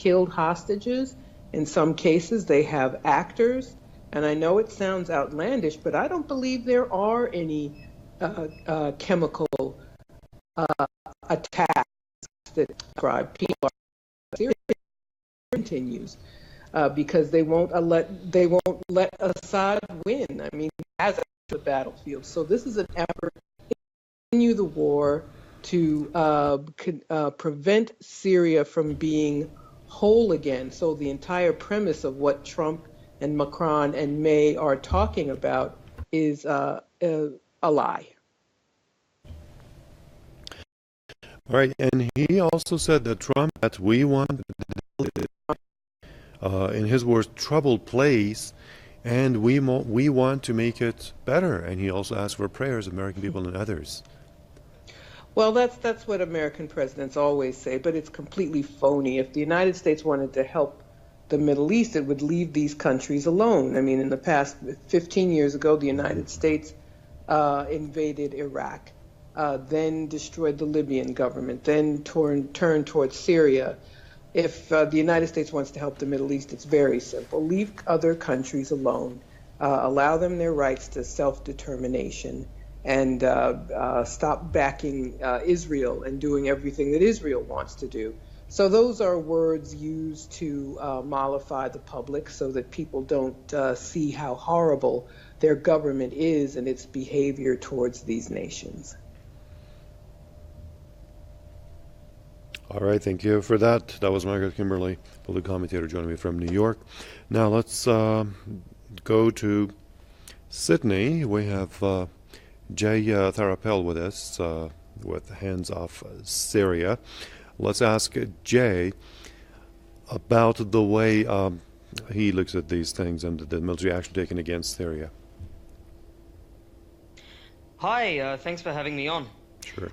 killed hostages. In some cases, they have actors. And I know it sounds outlandish, but I don't believe there are any chemical attacks that describe people. Syria continues because they won't let Assad win. I mean, he has the battlefield. So this is an effort to continue the war, to prevent Syria from being whole again. So the entire premise of what Trump and Macron and May are talking about is a lie. All right, and he also said that Trump, that we want, in his words, troubled place, and we want to make it better. And he also asked for prayers of American people and others. Well, that's what American presidents always say, but it's completely phony. If the United States wanted to help the Middle East, it would leave these countries alone. I mean, in the past 15 years ago, the United States invaded Iraq, then destroyed the Libyan government, then turned towards Syria. If the United States wants to help the Middle East, it's very simple. Leave other countries alone, allow them their rights to self-determination, and stop backing Israel and doing everything that Israel wants to do. So those are words used to mollify the public so that people don't see how horrible their government is and its behavior towards these nations. All right, thank you for that. That was Margaret Kimberley, political commentator, joining me from New York. Now let's go to Sydney. We have Jay Tharapel with us with Hands Off Syria. Let's ask Jay about the way he looks at these things and the military action taken against Syria. Hi, thanks for having me on. Sure.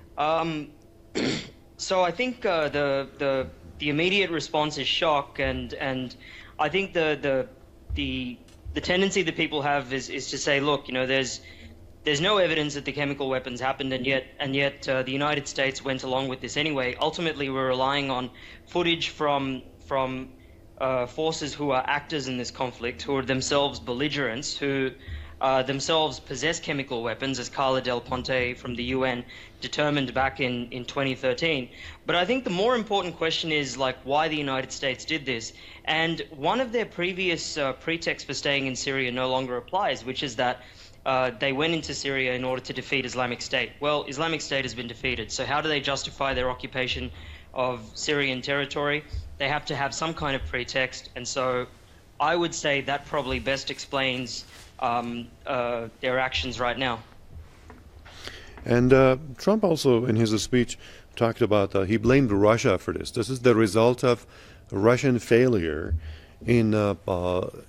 So I think the immediate response is shock, and I think the tendency that people have is to say, look, you know, there's no evidence that the chemical weapons happened, and yet the United States went along with this anyway. Ultimately, we're relying on footage from forces who are actors in this conflict, who are themselves belligerents, who themselves possess chemical weapons, as Carla Del Ponte from the UN determined back in 2013. But I think the more important question is, like, why the United States did this. And one of their previous pretexts for staying in Syria no longer applies, which is that they went into Syria in order to defeat Islamic State. Well, Islamic State has been defeated, so how do they justify their occupation of Syrian territory? They have to have some kind of pretext, and so I would say that probably best explains their actions right now. And Trump also, in his speech, talked about, he blamed Russia for this. This is the result of Russian failure in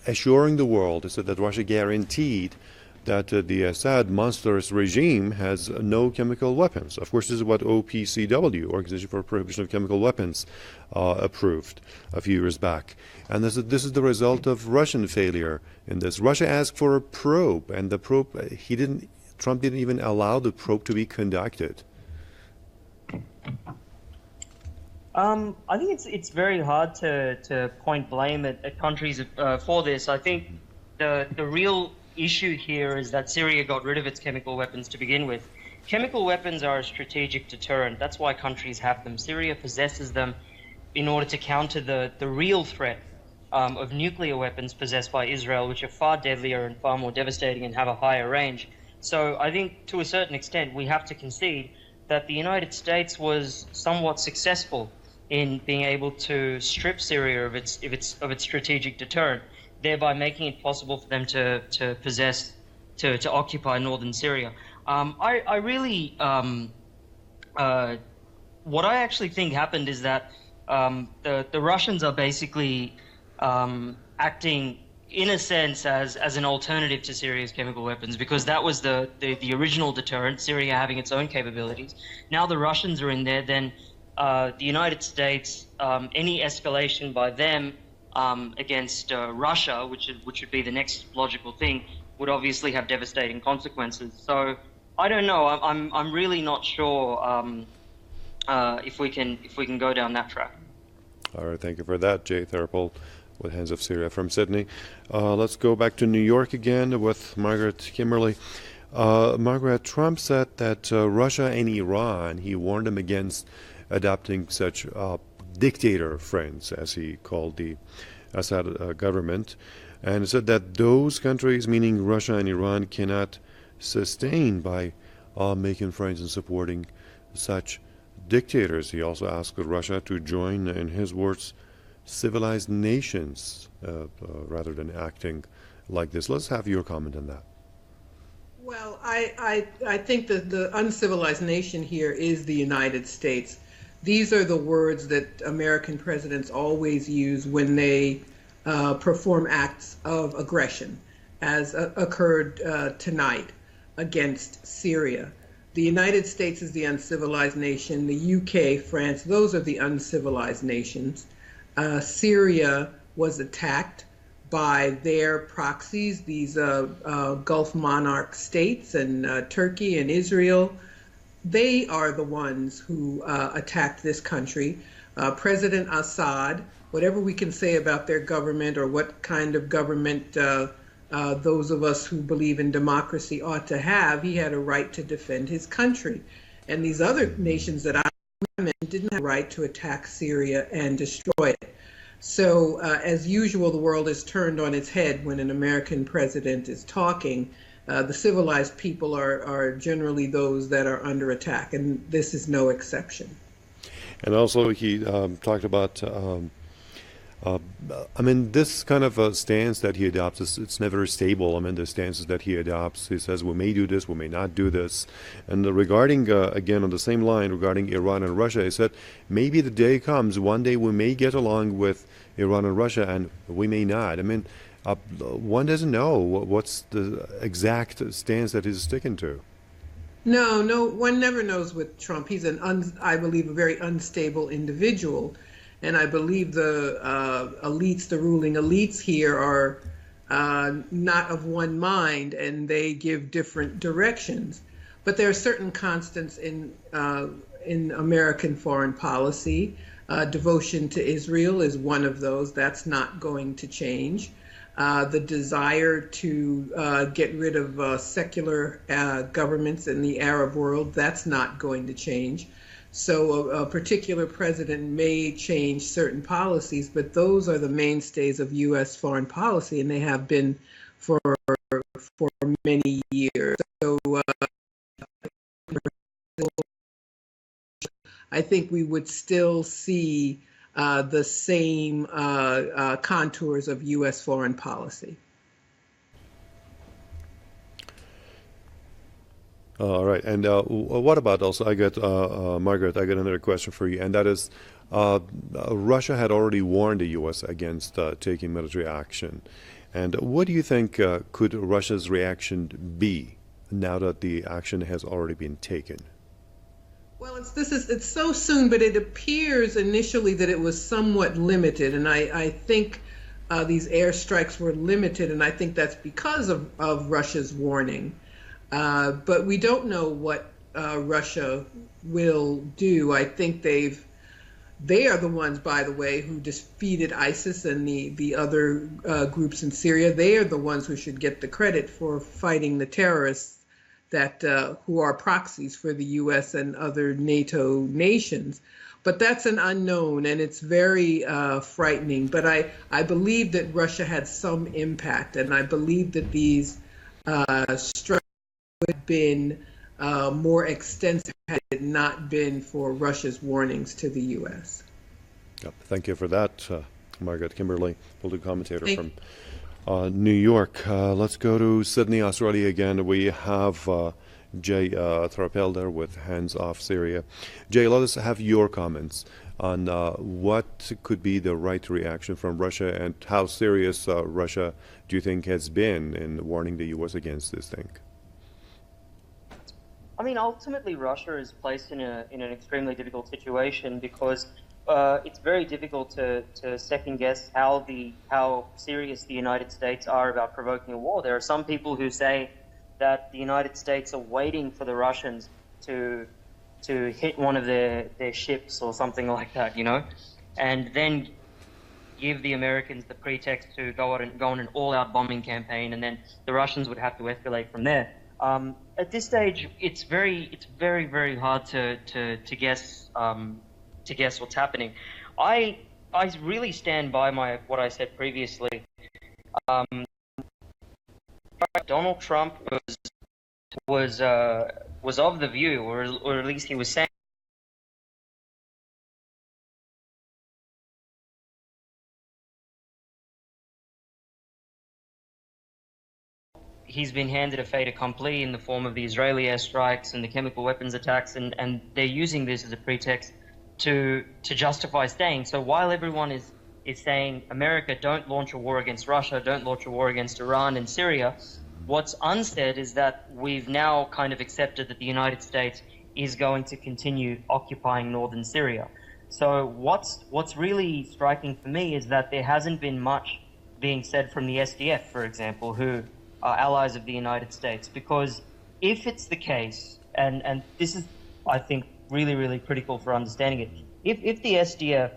assuring the world. He said that Russia guaranteed that the Assad monstrous regime has no chemical weapons. Of course, this is what OPCW, Organization for Prohibition of Chemical Weapons, approved a few years back. And this is the result of Russian failure in this. Russia asked for a probe, and the probe, Trump didn't even allow the probe to be conducted. I think it's very hard to point blame at countries for this. I think the real issue here is that Syria got rid of its chemical weapons to begin with. Chemical weapons are a strategic deterrent. That's why countries have them. Syria possesses them in order to counter the real threat of nuclear weapons possessed by Israel, which are far deadlier and far more devastating and have a higher range. So I think to a certain extent we have to concede that the United States was somewhat successful in being able to strip Syria of its strategic deterrent, thereby making it possible for them to occupy northern Syria. I really, what I actually think happened is that the Russians are basically acting in a sense as an alternative to Syria's chemical weapons, because that was the original deterrent, Syria having its own capabilities. Now the Russians are in there, then the United States, any escalation by them against Russia, which would be the next logical thing, would obviously have devastating consequences. So I don't know. I'm really not sure if we can go down that track. All right, thank you for that, Jay Therapol with Hands of Syria from Sydney. Let's go back to New York again with Margaret Kimberley. Margaret, Trump said that Russia and Iran, he warned them against adopting such dictator friends, as he called the Assad government, and said that those countries, meaning Russia and Iran, cannot sustain by making friends and supporting such dictators. He also asked Russia to join, in his words, civilized nations rather than acting like this. Let's have your comment on that. Well, I think that the uncivilized nation here is the United States. These are the words that American presidents always use when they perform acts of aggression, as occurred tonight against Syria. The United States is the uncivilized nation. The UK, France, those are the uncivilized nations. Syria was attacked by their proxies, these Gulf monarch states, and Turkey and Israel. They are the ones who attacked this country. President Assad, whatever we can say about their government or what kind of government those of us who believe in democracy ought to have, he had a right to defend his country. And these other nations that I mentioned didn't have a right to attack Syria and destroy it. So as usual, the world is turned on its head when an American president is talking. The civilized people are generally those that are under attack, and this is no exception. And also he talked about, I mean, this kind of a stance that he adopts, it's never stable. I mean, the stances that he adopts, he says, we may do this, we may not do this. And regarding, again, on the same line, regarding Iran and Russia, he said, maybe the day comes, one day we may get along with Iran and Russia, and we may not. I mean, one doesn't know what's the exact stance that he's sticking to. No, one never knows with Trump. He's I believe, a very unstable individual. And I believe the elites, the ruling elites here are not of one mind, and they give different directions. But there are certain constants in American foreign policy. Devotion to Israel is one of those. That's not going to change. The desire to get rid of secular governments in the Arab world, that's not going to change. So a particular president may change certain policies, but those are the mainstays of U.S. foreign policy, and they have been for many years. So I think we would still see the same contours of U.S. foreign policy. All right, and what about also, Margaret, I got another question for you, and that is, Russia had already warned the U.S. against taking military action. And what do you think could Russia's reaction be now that the action has already been taken? Well, it's so soon, but it appears initially that it was somewhat limited, and I think these airstrikes were limited, and I think that's because of Russia's warning. But we don't know what Russia will do. I think they are the ones, by the way, who defeated ISIS and the other groups in Syria. They are the ones who should get the credit for fighting the terrorists that who are proxies for the U.S. and other NATO nations. But that's an unknown, and it's very frightening. But I believe that Russia had some impact, and I believe that these strikes would have been more extensive had it not been for Russia's warnings to the U.S. Yep. Thank you for that, Margaret Kimberley, political commentator from New York. Let's go to Sydney, Australia again. We have Jay Therapol there with Hands Off Syria. Jay, let us have your comments on what could be the right reaction from Russia, and how serious Russia do you think has been in warning the U.S. against this thing? I mean, ultimately, Russia is placed in an extremely difficult situation because it's very difficult to second guess how serious the United States are about provoking a war. There are some people who say that the United States are waiting for the Russians to hit one of their ships or something like that, you know. and then give the Americans the pretext to go on an all-out bombing campaign, and then the Russians would have to escalate from there. At this stage, it's very, very hard to guess what's happening. I really stand by what I said previously. Donald Trump was of the view, or at least he was saying, he's been handed a fait accompli in the form of the Israeli airstrikes and the chemical weapons attacks, and they're using this as a pretext to justify staying. So while everyone is saying, America, don't launch a war against Russia, don't launch a war against Iran and Syria, what's unsaid is that we've now kind of accepted that the United States is going to continue occupying northern Syria. So what's really striking for me is that there hasn't been much being said from the SDF, for example, who are allies of the United States. Because if it's the case, and this is, I think, really critical for understanding it, if the SDF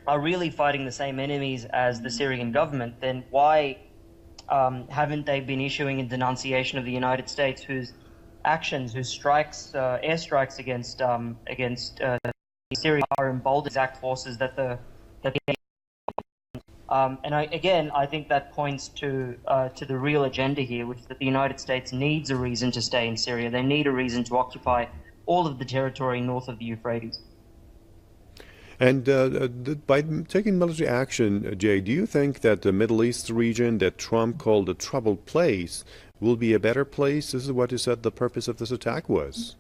are really fighting the same enemies as the Syrian government, then why haven't they been issuing a denunciation of the United States, whose actions, whose strikes, airstrikes against Syria are emboldened exact forces that the and I think that points to the real agenda here, which is that the United States needs a reason to stay in Syria. They need a reason to occupy all of the territory north of the Euphrates. And by taking military action, Jay, do you think that the Middle East region that Trump called a troubled place will be a better place? This is what you said the purpose of this attack was.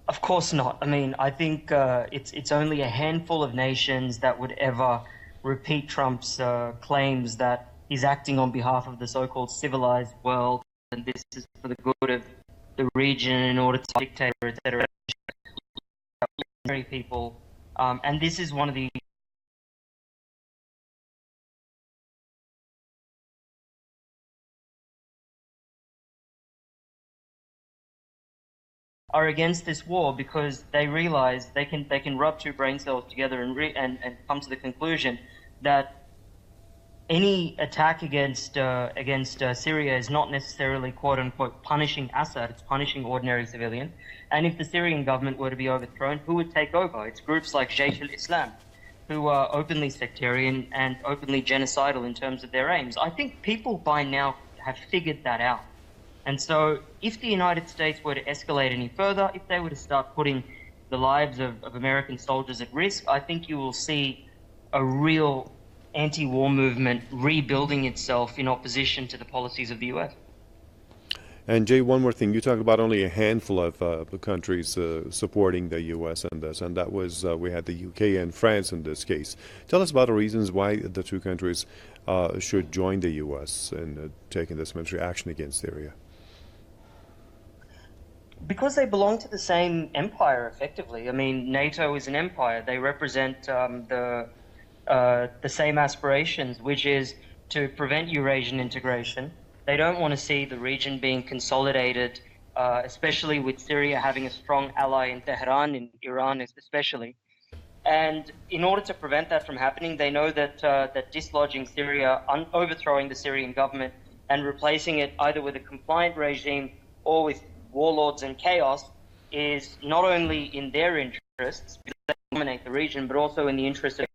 Of course not. I mean, I think it's only a handful of nations that would ever repeat Trump's claims that he's acting on behalf of the so-called civilized world, and this is for the good of the region in order to dictate, etc. People, and this is one of the are against this war because they realize they can rub two brain cells together and come to the conclusion that any attack against Syria is not necessarily quote unquote punishing Assad, it's punishing ordinary civilians. And if the Syrian government were to be overthrown, who would take over? It's groups like Jaish al-Islam, who are openly sectarian and openly genocidal in terms of their aims. I think people by now have figured that out. And so if the United States were to escalate any further, if they were to start putting the lives of American soldiers at risk, I think you will see a real anti-war movement rebuilding itself in opposition to the policies of the U.S. And Jay, one more thing. You talked about only a handful of countries supporting the U.S. in this, and that was, we had the U.K. and France in this case. Tell us about the reasons why the two countries should join the U.S. in taking this military action against Syria. Because they belong to the same empire, effectively. I mean, NATO is an empire. They represent the same aspirations, which is to prevent Eurasian integration. They don't want to see the region being consolidated, especially with Syria having a strong ally in Tehran, in Iran especially. And in order to prevent that from happening, they know that dislodging Syria, overthrowing the Syrian government, and replacing it either with a compliant regime or with warlords and chaos is not only in their interests, because they dominate the region, but also in the interest of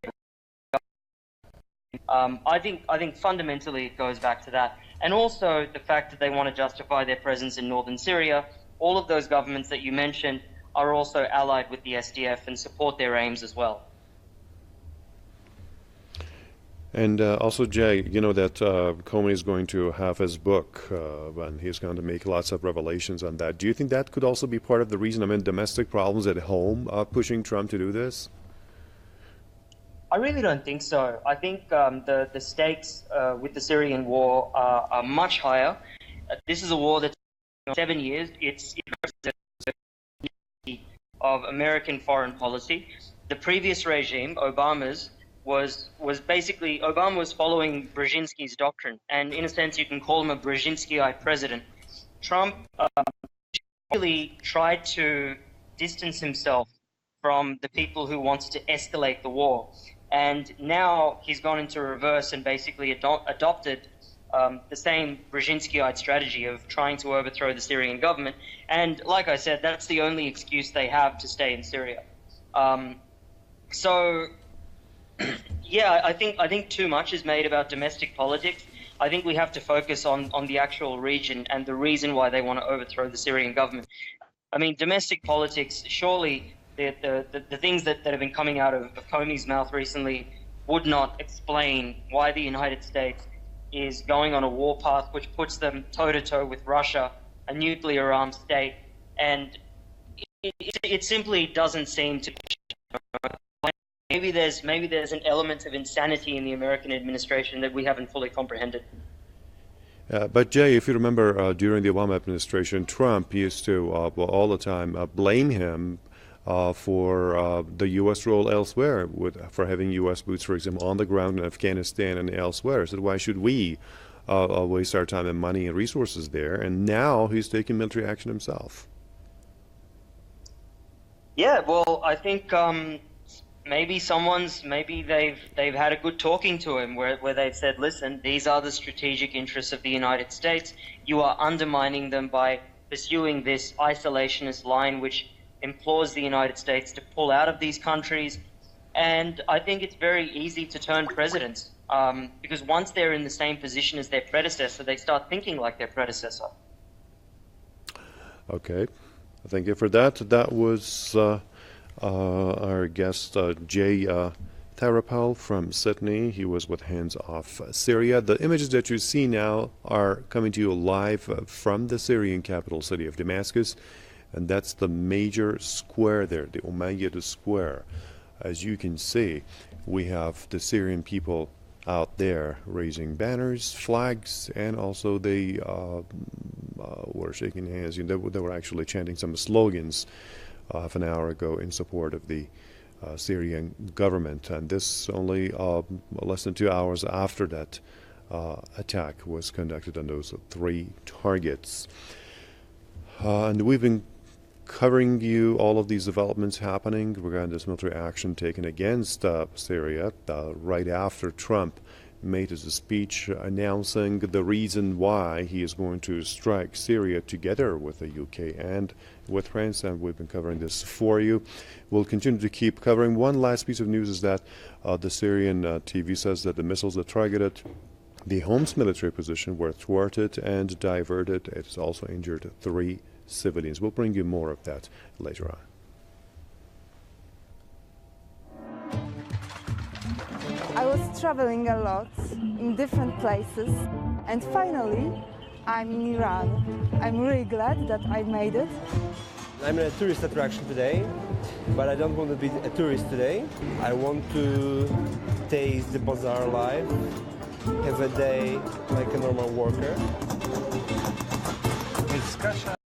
I think fundamentally it goes back to that. And also the fact that they want to justify their presence in northern Syria. All of those governments that you mentioned are also allied with the SDF and support their aims as well. And also, Jay, you know that Comey is going to have his book, and he's going to make lots of revelations on that. Do you think that could also be part of the reason, I mean, domestic problems at home pushing Trump to do this? I really don't think so. I think the stakes with the Syrian war are much higher. This is a war that's 7 years. It's of American foreign policy. The previous regime, Obama's, was basically, Obama was following Brzezinski's doctrine, and in a sense you can call him a Brzezinskiite president. Trump really tried to distance himself from the people who wanted to escalate the war. And now he's gone into reverse and basically adopted the same Brzezinskiite strategy of trying to overthrow the Syrian government. And like I said, that's the only excuse they have to stay in Syria. Yeah, I think too much is made about domestic politics. I think we have to focus on the actual region and the reason why they want to overthrow the Syrian government. I mean, domestic politics, surely the things that have been coming out of Comey's mouth recently would not explain why the United States is going on a war path which puts them toe-to-toe with Russia, a nuclear-armed state, and it simply doesn't seem to. Maybe there's an element of insanity in the American administration that we haven't fully comprehended. But Jay, if you remember, during the Obama administration, Trump used to all the time blame him for the U.S. role elsewhere, for having U.S. boots, for example, on the ground in Afghanistan and elsewhere. So why should we waste our time and money and resources there? And now he's taking military action himself. Yeah, well, I think maybe they've had a good talking to him where they've said, listen, these are the strategic interests of the United States. You are undermining them by pursuing this isolationist line which implores the United States to pull out of these countries. And I think it's very easy to turn presidents because once they're in the same position as their predecessor, they start thinking like their predecessor. Okay. Thank you for that. That was our guest, Jay Tharapal from Sydney. He was with Hands Off Syria. The images that you see now are coming to you live from the Syrian capital city of Damascus. And that's the major square there, the Umayyad Square. As you can see, we have the Syrian people out there raising banners, flags, and also they were shaking hands. They were actually chanting some slogans half an hour ago in support of the Syrian government. And this only less than 2 hours after that attack was conducted on those 3 targets. And we've been covering you all of these developments happening regarding this military action taken against Syria right after Trump made his speech announcing the reason why he is going to strike Syria together with the UK and with France, and we've been covering this for you. We'll continue to keep covering. One last piece of news is that the Syrian TV says that the missiles that targeted the Homs military position were thwarted and diverted. It has also injured 3 civilians. We'll bring you more of that later on. I was traveling a lot in different places, and finally I'm in Iran. I'm really glad that I made it. I'm a tourist attraction today, but I don't want to be a tourist today. I want to taste the bazaar life, have a day like a normal worker. It's kasha